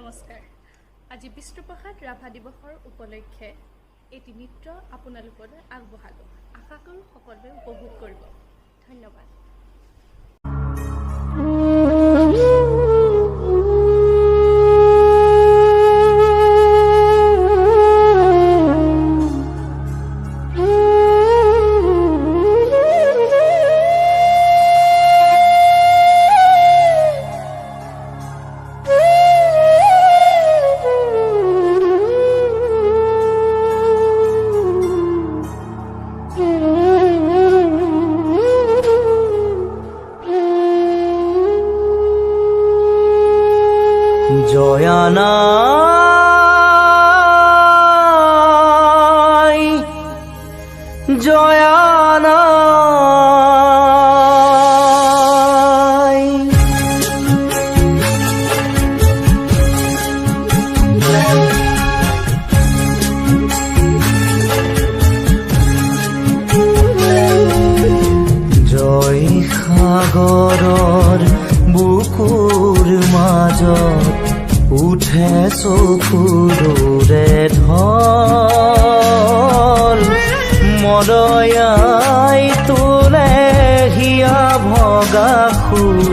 নমস্কাৰ। আজি বিষ্ণুপ্ৰসাদ ৰাভা দিৱসৰ উপলক্ষে এটি নৃত্য আপোনালোকলৈ আগবঢ়ালোঁ। আশা কৰোঁ সকলোৱে উপভোগ কৰিব। ধন্যবাদ। জয়ানাই জয়ানাই জয় সাগৰৰ বুকুৰ মাজত উঠে চকুৰে ঢল মৰয়াই তোলে হিয়া ভগা সুৰ